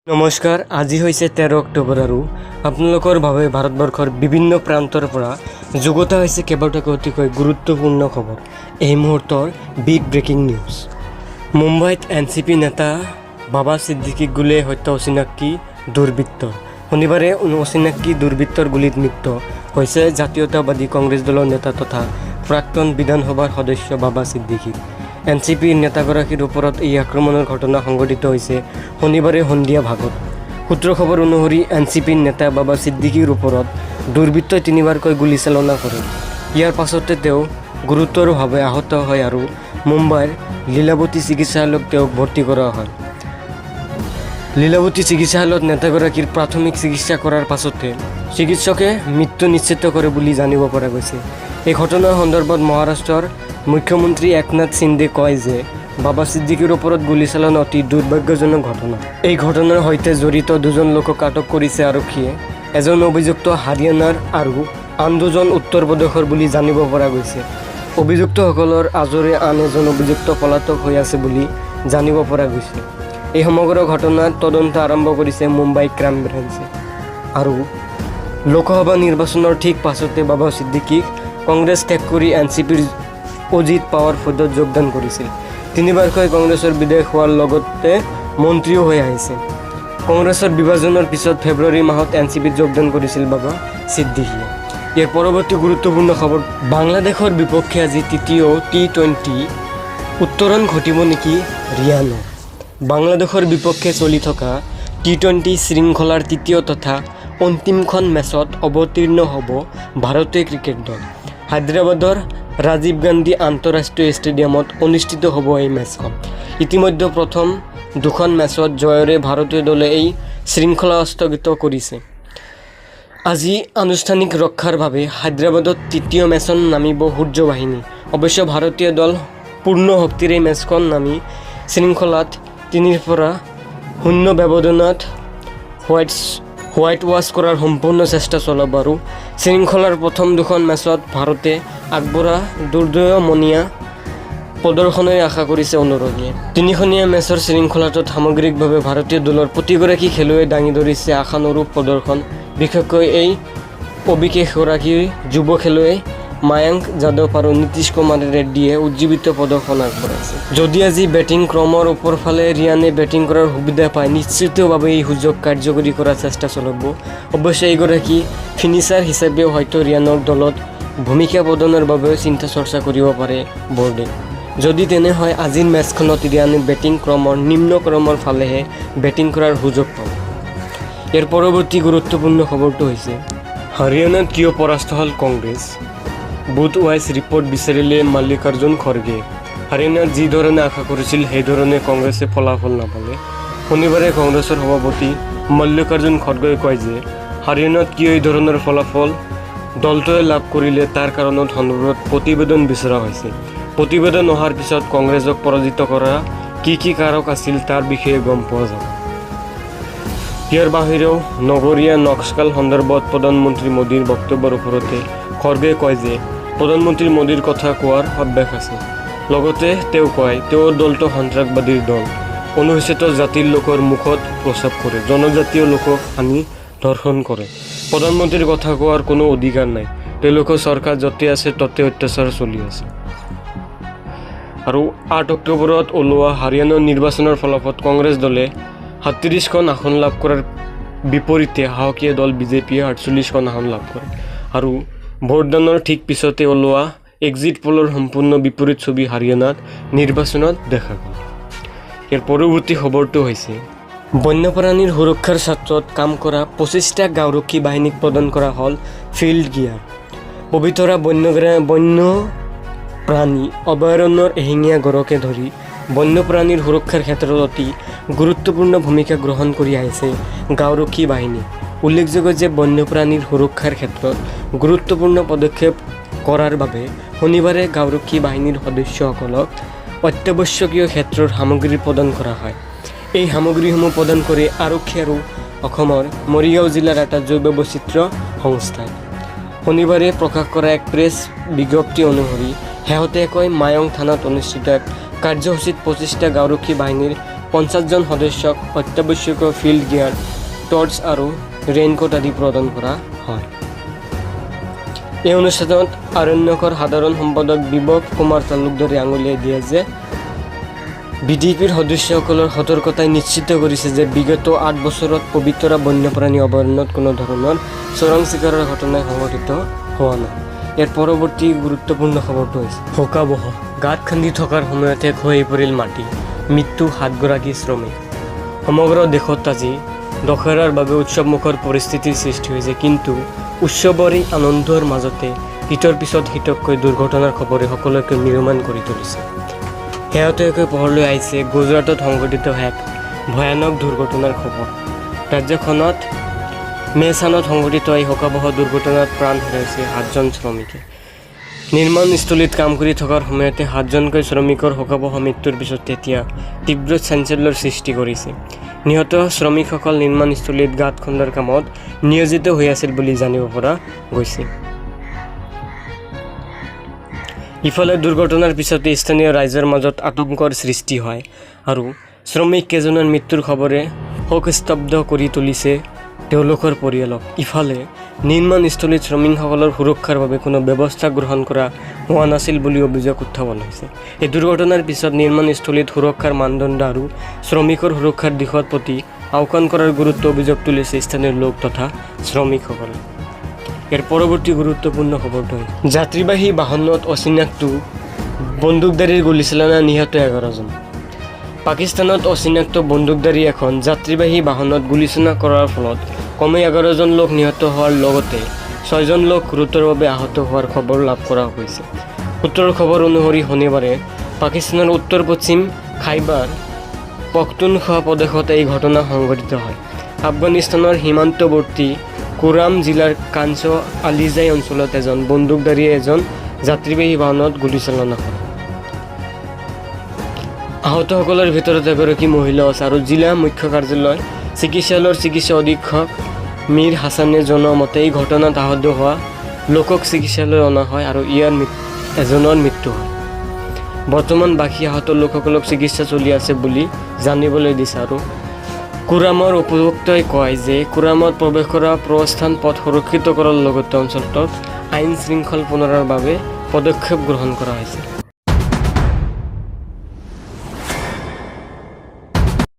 নমস্কাৰ, আজি হৈছে 13 অক্টোবৰ আৰু আপোনালোকৰ বাবে ভাৰতবৰ্ষৰ বিভিন্ন প্ৰান্তৰ পৰা যোগতা হৈছে কেইবাটাও অতিকৈ গুৰুত্বপূৰ্ণ খবৰ। এই মুহূৰ্তৰ বিগ ব্ৰেকিং নিউজ। মুম্বাইত এনচিপি নেতা বাবা ছিদ্দিকীক গুলীয়াই হত্যা অচিনাকি দুৰ্বৃত্তৰ। শনিবাৰে অচিনাকি দুৰ্বৃত্তৰ গুলীত মৃত্যু হৈছে জাতীয়তাবাদী কংগ্ৰেছ দলৰ নেতা তথা প্ৰাক্তন বিধানসভাৰ সদস্য বাবা ছিদ্দিকী। এনচিপিৰ নেতাগৰাকীৰ ওপৰত এই আক্ৰমণৰ ঘটনা সংঘটিত হৈছে শনিবাৰে সন্ধিয়া ভাগত। সূত্ৰ খবৰ অনুসৰি এনচিপিৰ নেতা বাবা ছিদ্দিকীৰ ওপৰত দুৰ্বৃত্তই 3বাৰকৈ গুলীচালনা কৰে। ইয়াৰ পাছতে তেওঁ গুৰুতৰভাৱে আহত হয় আৰু মুম্বাইৰ লীলাৱতী চিকিৎসালয়ত তেওঁক ভৰ্তি কৰা হয়। লীলাৱতী চিকিৎসালয়ত নেতাগৰাকীৰ প্ৰাথমিক চিকিৎসা কৰাৰ পাছতে চিকিৎসকে মৃত্যু নিশ্চিত কৰে বুলি জানিব পৰা গৈছে। এই ঘটনাৰ সন্দৰ্ভত মহাৰাষ্ট্ৰৰ মুখ্যমন্ত্ৰী একনাথ সিন্দে কয় যে বাবা ছিদ্দিকীৰ ওপৰত গুলীচালনা অতি দুৰ্ভাগ্যজনক ঘটনা। এই ঘটনাৰ সৈতে জড়িত 2জন লোকক আটক কৰিছে আৰক্ষীয়ে। এজন অভিযুক্ত হাৰিয়ানাৰ আৰু আন 2জন উত্তৰ প্ৰদেশৰ বুলি জানিব পৰা গৈছে। অভিযুক্তসকলৰ আজৰে আন এজন অভিযুক্ত পলাতক হৈ আছে বুলি জানিব পৰা গৈছে। এই সমগ্ৰ ঘটনাৰ তদন্ত আৰম্ভ কৰিছে মুম্বাই ক্ৰাইম ব্ৰাঞ্চে। আৰু লোকসভা নিৰ্বাচনৰ ঠিক পাছতে বাবা ছিদ্দিকীক কংগ্ৰেছ ত্যাগ কৰি এনচিপিৰ অজিত পাৱাৰ ফৌজত যোগদান কৰিছিল। 3বাৰকৈ কংগ্ৰেছৰ বিধায়ক হোৱাৰ লগতে মন্ত্ৰীও হৈ আহিছে। কংগ্ৰেছৰ বিভাজনৰ পিছত ফেব্ৰুৱাৰী মাহত এনচিপিত যোগদান কৰিছিল বাবা ছিদ্দিকীয়ে। ইয়াৰ পৰৱৰ্তী গুৰুত্বপূৰ্ণ খবৰ, বাংলাদেশৰ বিপক্ষে আজি তৃতীয় T20 উত্তৰণ ঘটিব নেকি ৰিয়ানৰ। বাংলাদেশৰ বিপক্ষে চলি থকা T20 শৃংখলাৰ তৃতীয় তথা অন্তিমখন মেচত অৱতীৰ্ণ হ'ব ভাৰতীয় ক্ৰিকেট দল। হায়দৰাবাদৰ ৰাজীৱ গান্ধী আন্তঃৰাষ্ট্ৰীয় ষ্টেডিয়ামত অনুষ্ঠিত হ'ব এই মেচখন। ইতিমধ্যে প্ৰথম 2খন মেচত জয়েৰে ভাৰতীয় দলে এই শৃংখলা স্থগিত কৰিছে। আজি আনুষ্ঠানিক ৰক্ষাৰ বাবে হায়দৰাবাদত তৃতীয় মেচত নামিব সূৰ্য বাহিনী। অৱশ্যে ভাৰতীয় দল পূৰ্ণ শক্তিৰে মেচখন নামি শৃংখলাত 3-0 ব্যৱধানত হোৱাইট ৱাছ কৰাৰ সম্পূৰ্ণ চেষ্টা চলাব আৰু শৃংখলাৰ প্ৰথম 2খন মেচত ভাৰতে আগবঢ়া দুৰ্দয়মনীয়া প্ৰদৰ্শনেৰে আশা কৰিছে অনুৰাগীয়ে। 3খনীয়া মেচৰ শৃংখলাটোত সামগ্ৰিকভাৱে ভাৰতীয় দলৰ প্ৰতিগৰাকী খেলুৱৈয়ে দাঙি ধৰিছে আশানুৰূপ প্ৰদৰ্শন। বিশেষকৈ এই অভিষেকগৰাকী যুৱ খেলুৱৈ মায়াংক যাদৱ আৰু নীতিশ কুমাৰ ৰেড্ডীয়ে উজ্জীৱিত প্ৰদৰ্শন আগবঢ়াইছে। যদি আজি বেটিং ক্ৰমৰ ওপৰফালে ৰিয়ানে বেটিং কৰাৰ সুবিধা পায়, নিশ্চিতভাৱে এই সুযোগ কাৰ্যকৰী কৰাৰ চেষ্টা চলাব। অৱশ্যে এইগৰাকী ফিনিচাৰ হিচাপেও হয়তো ৰিয়ানৰ দলত ভূমিকা প্ৰদানৰ বাবেও চিন্তা চৰ্চা কৰিব পাৰে বৰ্ডে। যদি তেনে হয়, আজিৰ মেচখনত ৰিয়ানে বেটিং ক্ৰমৰ নিম্ন ক্ৰমৰ ফালেহে বেটিং কৰাৰ সুযোগ পাব। ইয়াৰ পৰৱৰ্তী গুৰুত্বপূৰ্ণ খবৰটো হৈছে হাৰিয়ানাত কিয় পৰাস্ত হ'ল কংগ্ৰেছ। বুথ ৱাইজ ৰিপৰ্ট বিচাৰিলে মাল্লিকাৰ্জুন খৰ্গে। হাৰিয়ানাত যি ধৰণে আশা কৰিছিল সেইধৰণে কংগ্ৰেছে ফলাফল নাপালে। শনিবাৰে কংগ্ৰেছৰ সভাপতি মাল্লিকাৰ্জুন খৰ্গেই কয় যে হাৰিয়ানাত কিয় এই ধৰণৰ ফলাফল দলটোৱে লাভ কৰিলে তাৰ কাৰণত সন্দৰ্ভত প্ৰতিবেদন বিচৰা হৈছে। প্ৰতিবেদন অহাৰ পিছত কংগ্ৰেছক পৰাজিত কৰা কি কাৰক আছিল তাৰ বিষয়ে গম পোৱা যাব। ইয়াৰ বাহিৰেও নগৰীয়া নক্সকাল সন্দৰ্ভত প্ৰধানমন্ত্ৰী মোদীৰ বক্তব্যৰ ওপৰতে খৰ্গে কয় যে প্ৰধানমন্ত্ৰী মোদীৰ কথা কোৱাৰ অভ্যাস আছে। লগতে তেওঁ কয় তেওঁৰ দলটো সন্ত্ৰাসবাদীৰ দল, অনুসূচিত জাতিৰ লোকৰ মুখত প্ৰস্ৰাৱ কৰে, জনজাতীয় লোকক আনি ধৰ্ষণ কৰে। প্ৰধানমন্ত্ৰীৰ কথা কোৱাৰ কোনো অধিকাৰ নাই। তেওঁলোকৰ চৰকাৰ য'তে আছে ততে অত্যাচাৰ চলি আছে। আৰু 8 অক্টোবৰত ওলোৱা হাৰিয়ানাৰ নিৰ্বাচনৰ ফলাফলত কংগ্ৰেছ দলে 37খন আসন লাভ কৰাৰ বিপৰীতে সাহসীয়া দল বিজেপিয়ে 48খন আসন লাভ কৰে। আৰু ভোটদানৰ ঠিক পিছতে ওলোৱা এক্সিট পলৰ সম্পূৰ্ণ বিপৰীত ছবি হাৰিয়ানাত নিৰ্বাচনত দেখা গ'ল। ইয়াৰ পৰৱৰ্তী খবৰটো হৈছে বন্যপ্ৰাণীৰ সুৰক্ষাৰ ক্ষেত্ৰত কাম কৰা 25টা গাঁওৰক্ষী বাহিনীক প্ৰদান কৰা হ'ল ফিল্ড গিয়াৰ। পবিতৰা বন্যপ্ৰাণী অভয়াৰণ্যৰ এশিঙীয়া গড়কে ধৰি বন্যপ্ৰাণীৰ সুৰক্ষাৰ ক্ষেত্ৰত অতি গুৰুত্বপূৰ্ণ ভূমিকা গ্ৰহণ কৰি আহিছে গাঁওৰক্ষী বাহিনী। উল্লেখযোগ্য যে বন্যপ্ৰাণীৰ সুৰক্ষাৰ ক্ষেত্ৰত গুৰুত্বপূৰ্ণ পদক্ষেপ কৰাৰ বাবে শনিবাৰে গাঁওৰক্ষী বাহিনীৰ সদস্যসকলক অত্যাৱশ্যকীয় ক্ষেত্ৰৰ সামগ্ৰী প্ৰদান কৰা হয়। এই সামগ্ৰীসমূহ প্ৰদান কৰি আৰক্ষী আৰু অসমৰ মৰিগাঁও জিলাৰ এটা জৈৱ বৈচিত্ৰ্য সংস্থাই শনিবাৰে প্ৰকাশ কৰা এক প্ৰেছ বিজ্ঞপ্তি অনুসৰি শেহতীয়াকৈ মায়ং থানাত অনুষ্ঠিত এক কাৰ্যসূচীত 25টা গাঁওৰক্ষী বাহিনীৰ 50জন সদস্যক অত্যাৱশ্যকীয় ফিল্ড গিয়াৰ, টৰ্চ আৰু ৰেইনকোট আদি প্ৰদান কৰা হয়। এই অনুষ্ঠানত আৰণ্যকৰ সাধাৰণ সম্পাদক বিভৱ কুমাৰ তালুকদাৰে আঙুলিয়াই দিয়ে যে বিডিপিৰ সদস্যসকলৰ সতৰ্কতাই নিশ্চিত কৰিছে যে বিগত 8 বছৰত পবিতৰা বন্যপ্ৰাণী অভয়াৰণ্যত কোনো ধৰণৰ চোৰাং চিকাৰৰ ঘটনাই সংঘটিত হোৱা নাই। ইয়াৰ পৰৱৰ্তী গুৰুত্বপূৰ্ণ খবৰটো হৈছে শোকাবহ গাঁত খান্দি থকাৰ সময়তে খহি পৰিল মাটি, মৃত্যু 7গৰাকী শ্ৰমিক। সমগ্ৰ দেশত আজি দশৰাৰ বাবে উৎসৱমুখৰ পৰিস্থিতিৰ সৃষ্টি হৈছে, কিন্তু উৎসৱৰ এই আনন্দৰ মাজতে ইটোৰ পিছত সিটোতকৈ দুৰ্ঘটনাৰ খবৰে সকলোকে ম্ৰিয়মাণ কৰি তুলিছে। শেহতীয়াকৈ পোহৰলৈ আহিছে গুজৰাটত সংঘটিত এক ভয়ানক দুৰ্ঘটনাৰ খবৰ। ৰাজ্যখনত মেহছানত সংঘটিত এই শোকাবহ দুৰ্ঘটনাত প্ৰাণ হেৰাইছে 7জন শ্ৰমিকে। নিৰ্মাণস্থলীত কাম কৰি থকাৰ সময়তে 7জনকৈ শ্ৰমিকৰ শোকাবহ মৃত্যুৰ পিছত তেতিয়া তীব্ৰ চাঞ্চল্যৰ সৃষ্টি কৰিছে। নিহত শ্ৰমিকসকল নিৰ্মাণস্থলীত গাঁত খন্দাৰ কামত নিয়োজিত হৈ আছিল বুলি জানিব পৰা গৈছে। ইফালে দুৰ্ঘটনাৰ পিছতে স্থানীয় ৰাইজৰ মাজত আতংকৰ সৃষ্টি হয় আৰু শ্ৰমিক কেইজনৰ মৃত্যুৰ খবৰে শোকস্তব্ধ কৰি তুলিছে তেওঁলোকৰ পৰিয়ালক। ইফালে নিৰ্মাণস্থলীত শ্ৰমিকসকলৰ সুৰক্ষাৰ বাবে কোনো ব্যৱস্থা গ্ৰহণ কৰা হোৱা নাছিল বুলি অভিযোগ উত্থাপন হৈছে। এই দুৰ্ঘটনাৰ পিছত নিৰ্মাণস্থলীত সুৰক্ষাৰ মানদণ্ড আৰু শ্ৰমিকৰ সুৰক্ষাৰ দিশৰ প্ৰতি আওকাণ কৰাৰ গুৰুত্ব অভিযোগ তুলিছে স্থানীয় লোক তথা শ্ৰমিকসকলে। ইয়াৰ পৰৱৰ্তী গুৰুত্বপূৰ্ণ খবৰটো যাত্ৰীবাহী বাহনত অচিনাক্ত বন্দুকধাৰীৰ গুলীচালনা, নিহত 11জন। পাকিস্তানত অচিনাক্ত বন্দুকধাৰী এখন যাত্ৰীবাহী বাহনত গুলীচালনা কৰাৰ ফলত কমে 11জন লোক নিহত হোৱাৰ লগতে 6জন লোক গুৰুতৰভাৱে আহত হোৱাৰ খবৰ লাভ কৰা হৈছে। সূত্ৰৰ খবৰ অনুসৰি শনিবাৰে পাকিস্তানৰ উত্তৰ পশ্চিম খাইবাৰ পখতুনখোৱা প্ৰদেশত এই ঘটনা সংঘটিত হয়। আফগানিস্তানৰ সীমান্তৱৰ্তী কুৰাম জিলাৰ কাঞ্চ আলিজাই অঞ্চলত এজন বন্দুকধাৰীয়ে এজন যাত্ৰীবাহী বাহনত গুলীচালনা কৰে। আহতসকলৰ ভিতৰত এগৰাকী মহিলা আছে আৰু জিলা মুখ্য কাৰ্যালয় চিকিৎসালয়ৰ চিকিৎসা অধীক্ষক মীৰ হাছানে জনোৱা মতে এই ঘটনাত আহত হোৱা লোকক চিকিৎসালয়লৈ অনা হয় আৰু এজনৰ মৃত্যু হয়। বৰ্তমান বাকী আহত লোকসকলক চিকিৎসা চলি আছে বুলি জানিবলৈ দিছে। আৰু কুৰামৰ উপভোক্তাই কয় যে কুৰামত প্ৰৱেশ কৰা প্ৰস্থান পথ সুৰক্ষিত কৰাৰ লগতে অঞ্চলটোত আইন শৃংখল পুনৰৰ বাবে পদক্ষেপ গ্ৰহণ কৰা হৈছে।